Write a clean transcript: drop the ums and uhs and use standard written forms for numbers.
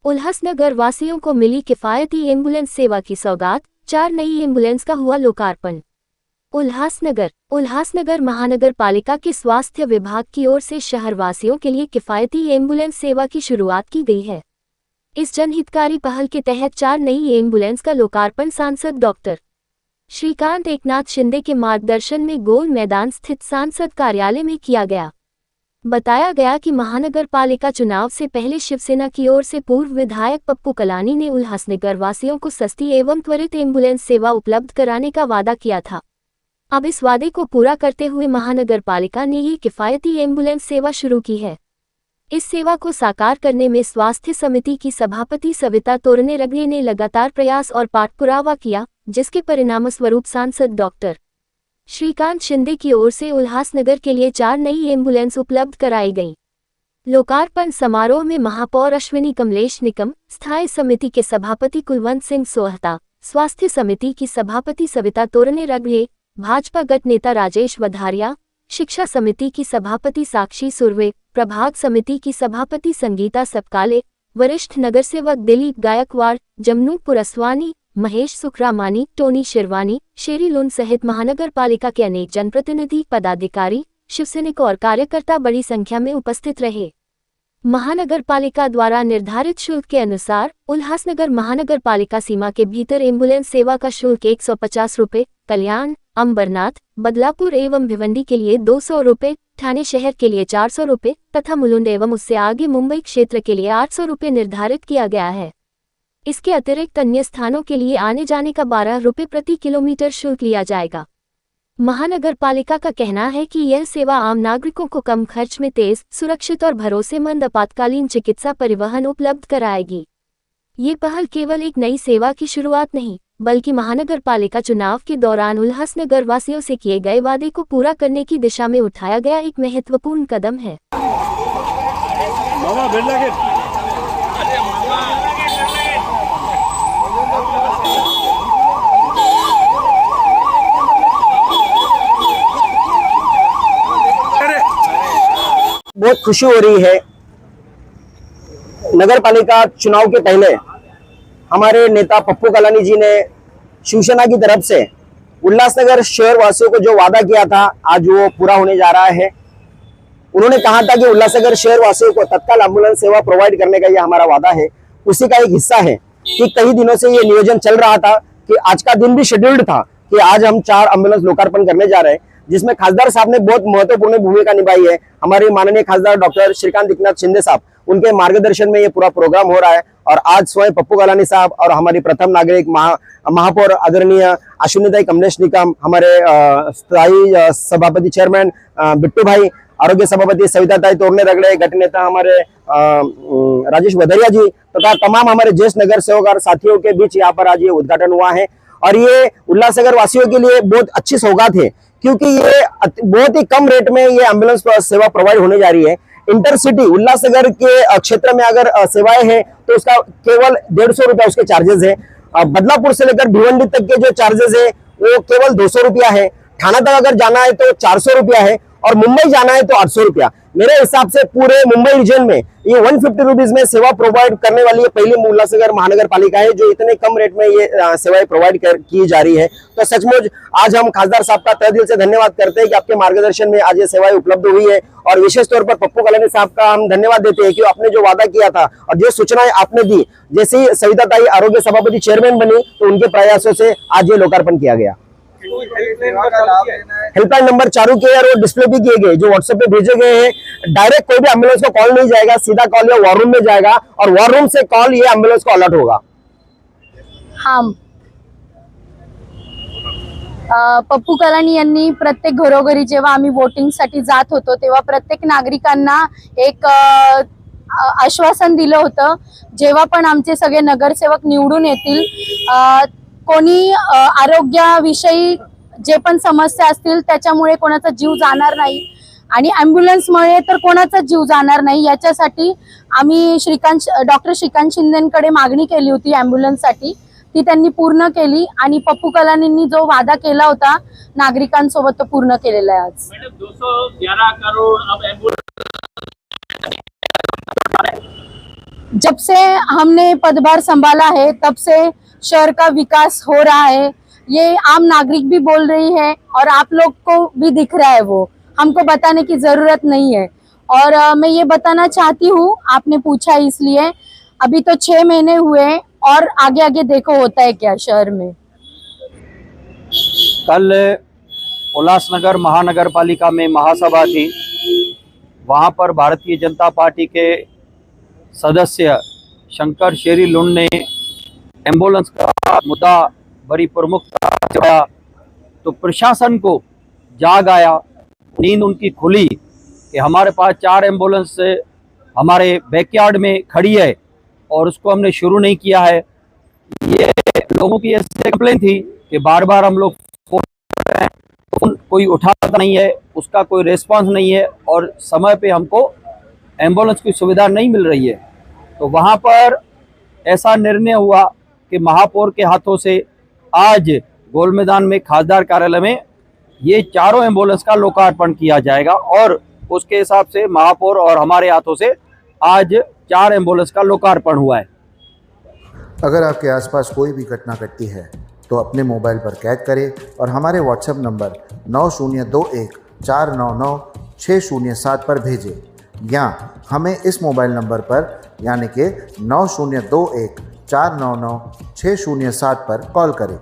उल्हासनगर वासियों को मिली किफायती एम्बुलेंस सेवा की सौगात, 4 नई एम्बुलेंस का हुआ लोकार्पण। उल्हासनगर महानगर पालिका के स्वास्थ्य विभाग की ओर से शहरवासियों के लिए किफायती एम्बुलेंस सेवा की शुरुआत की गई है। इस जनहितकारी पहल के तहत 4 नई एम्बुलेंस का लोकार्पण सांसद डॉक्टर श्रीकांत एकनाथ शिंदे के मार्गदर्शन में गोल मैदान स्थित सांसद कार्यालय में किया गया। बताया गया कि महानगर पालिका चुनाव से पहले शिवसेना की ओर से पूर्व विधायक पप्पू कलानी ने उल्हासनगर वासियों को सस्ती एवं त्वरित एम्बुलेंस सेवा उपलब्ध कराने का वादा किया था। अब इस वादे को पूरा करते हुए महानगर पालिका ने ये किफायती एम्बुलेंस सेवा शुरू की है। इस सेवा को साकार करने में स्वास्थ्य समिति की सभापति सविता तोरने रगड़े ने लगातार प्रयास और पाठपुरावा किया, जिसके परिणामस्वरूप सांसद डॉक्टर श्रीकांत शिंदे की ओर से उल्हासनगर के लिए 4 नई एम्बुलेंस उपलब्ध कराई गई। लोकार्पण समारोह में महापौर अश्विनी कमलेश निकम, स्थायी समिति के सभापति कुलवंत सिंह सोहता, स्वास्थ्य समिति की सभापति सविता तोरने रगड़े, भाजपा गट नेता राजेश वधारिया, शिक्षा समिति की सभापति साक्षी सुरवे, प्रभाग समिति की सभापति संगीता सपकाले, वरिष्ठ नगरसेवक दिलीप गायकवाड़, जमनू पुरस्वानी, महेश सुखरामानी, टोनी शिरवानी, शेरी लुन सहित महानगर पालिका के अनेक जनप्रतिनिधि, पदाधिकारी, शिवसैनिक और कार्यकर्ता बड़ी संख्या में उपस्थित रहे। महानगर पालिका द्वारा निर्धारित शुल्क के अनुसार उल्हासनगर महानगर पालिका सीमा के भीतर एम्बुलेंस सेवा का शुल्क 150 रुपये, कल्याण, अंबरनाथ, बदलापुर एवं भिवंडी के लिए 200 रुपये, ठाणे शहर के लिए 400 रुपये तथा मुलुंड एवं उससे आगे मुंबई क्षेत्र के लिए 800 रुपये निर्धारित किया गया है। इसके अतिरिक्त अन्य स्थानों के लिए आने जाने का 12 रुपये प्रति किलोमीटर शुल्क लिया जाएगा। महानगर पालिका का कहना है कि यह सेवा आम नागरिकों को कम खर्च में तेज, सुरक्षित और भरोसेमंद आपातकालीन चिकित्सा परिवहन उपलब्ध कराएगी। ये पहल केवल एक नई सेवा की शुरुआत नहीं, बल्कि महानगर पालिका चुनाव के दौरान उल्हासनगर वासियों से किए गए वादे को पूरा करने की दिशा में उठाया गया एक महत्वपूर्ण कदम है। बहुत खुशी हो रही है। नगर पालिका चुनाव के पहले हमारे नेता पप्पू कलानी जी ने शिवसेना की तरफ से उल्हासनगर शहर वासियों को जो वादा किया था, आज वो पूरा होने जा रहा है। उन्होंने कहा था कि उल्हासनगर शहर वासियों को तत्काल एम्बुलेंस सेवा प्रोवाइड करने का ये हमारा वादा है। उसी का एक हिस्सा है कि कई दिनों से ये नियोजन चल रहा था कि आज का दिन भी शेड्यूल्ड था कि आज हम 4 एम्बुलेंस लोकार्पण करने जा रहे हैं, जिसमें खासदार साहब ने बहुत महत्वपूर्ण भूमिका निभाई है। हमारे माननीय खासदार डॉक्टर श्रीकांत एकनाथ शिंदे साहब, उनके मार्गदर्शन में ये पूरा प्रोग्राम हो रहा है। और आज स्वयं पप्पू कलानी साहब और हमारी प्रथम नागरिक महापौर आदरणीय अश्विनी कमलेश निकम, हमारे स्थायी सभापति चेयरमैन बिट्टू भाई, आरोग्य सभापति सविता तोरने रगड़े, गट नेता हमारे राजेश वधारिया जी तथा तमाम हमारे ज्येष्ठ नगर सेवक और साथियों के बीच यहाँ पर आज ये उद्घाटन हुआ है। और ये उल्लासनगर वासियों के लिए बहुत अच्छी सौगात है, क्योंकि ये बहुत ही कम रेट में ये एम्बुलेंस सेवा प्रोवाइड होने जा रही है। इंटरसिटी उल्लासनगर के क्षेत्र में अगर सेवाएं हैं तो उसका केवल 150 रुपया उसके चार्जेस है। बदलापुर से लेकर भिवंडी तक के जो चार्जेस है वो केवल 200 रुपया है। थाना तक अगर जाना है तो 400 रुपया है और मुंबई जाना है तो 800 रुपया। मेरे हिसाब से पूरे मुंबई रीजन में ये 150 रुपीज में सेवा प्रोवाइड करने वाली ये पहली उल्लासनगर महानगर पालिका है जो इतने कम रेट में ये सेवाएं प्रोवाइड की जा रही है। तो सचमुच आज हम खासदार साहब का तहे दिल से धन्यवाद करते हैं कि आपके मार्गदर्शन में आज ये सेवाएं उपलब्ध हुई है। और विशेष तौर पर पप्पू कलानी साहब का हम धन्यवाद देते हैं कि आपने जो वादा किया था और जो सूचनाएं आपने दी, जैसे ही सविता ताई आरोग्य सभापति चेयरमैन बनी तो उनके प्रयासों से आज ये लोकार्पण किया गया। हेल्पलाइन नंबर चालू किए और वो डिस्प्ले भी किए गए, जो व्हाट्सएप पे भेजे गए हैं। डायरेक्ट कोई भी एम्बुलेंस को कॉल नहीं जाएगा, सीधा कॉल या वॉर रूम में जाएगा और वॉर रूम से कॉल ये एम्बुलेंस को अलर्ट होगा। हाँ, पप्पू कलानी यांनी प्रत्येक घरोघरी जेव्हा आम्ही वोटिंगसाठी जात होतो तेव्हा प्रत्येक नागरिकांना एक आश्वासन दिलं होतं, जेव्हा पण आमचे सगळे नगरसेवक निवडून येतील, कोणी आरोग्याविषयी जे पण समस्या असतील त्याच्यामुळे कोणाचा जीव जाणार नाही आणि ॲम्ब्युलन्समुळे तर कोणाचा जीव जाणार नाही, याच्यासाठी आम्ही डॉक्टर श्रीकांत शिंदेंकडे मागणी केली होती ॲम्ब्युलन्ससाठी। ती त्यांनी पूर्ण केली आणि पप्पू कलानींनी जो वादा केला होता नागरिकांसोबत तो पूर्ण केलेला आहे। आज मैडम 211 करोड़ अब एम्बुलेंस जब से हमने पदभार संभाला है तब से शहर का विकास हो रहा है, ये आम नागरिक भी बोल रही है और आप लोग को भी दिख रहा है, वो हमको बताने की जरूरत नहीं है। और मैं ये बताना चाहती हूँ, आपने पूछा इसलिए, अभी तो 6 महीने हुए हैं और आगे आगे देखो होता है क्या शहर में। कल उल्लासनगर महानगर पालिका में महासभा थी। वहाँ पर भारतीय जनता पार्टी के सदस्य शंकर शेरी लुंड ने एम्बुलेंस का मुद्दा बड़ी प्रमुखता से उठाया, तो प्रशासन को जाग आया, नींद उनकी खुली कि हमारे पास 4 एम्बुलेंस हमारे बैकयार्ड में खड़ी है और उसको हमने शुरू नहीं किया है। ये लोगों की ऐसे कंप्लेन थी कि बार बार हम लोग फोन कर रहे हैं, फोन कोई उठाता नहीं है, उसका कोई रिस्पांस नहीं है और समय पे हमको एम्बुलेंस की सुविधा नहीं मिल रही है। तो वहाँ पर ऐसा निर्णय हुआ कि महापौर के हाथों से आज गोल मैदान में खासदार कार्यालय में ये 4 एम्बुलेंस का लोकार्पण किया जाएगा और उसके हिसाब से महापौर और हमारे हाथों से आज 4 एम्बुलेंस का लोकार्पण हुआ है। अगर आपके आसपास कोई भी घटना घटती है तो अपने मोबाइल पर कैद करें और हमारे व्हाट्सएप नंबर 9021499607 पर भेजें या हमें इस मोबाइल नंबर पर यानी कि 9021499607 पर कॉल करें।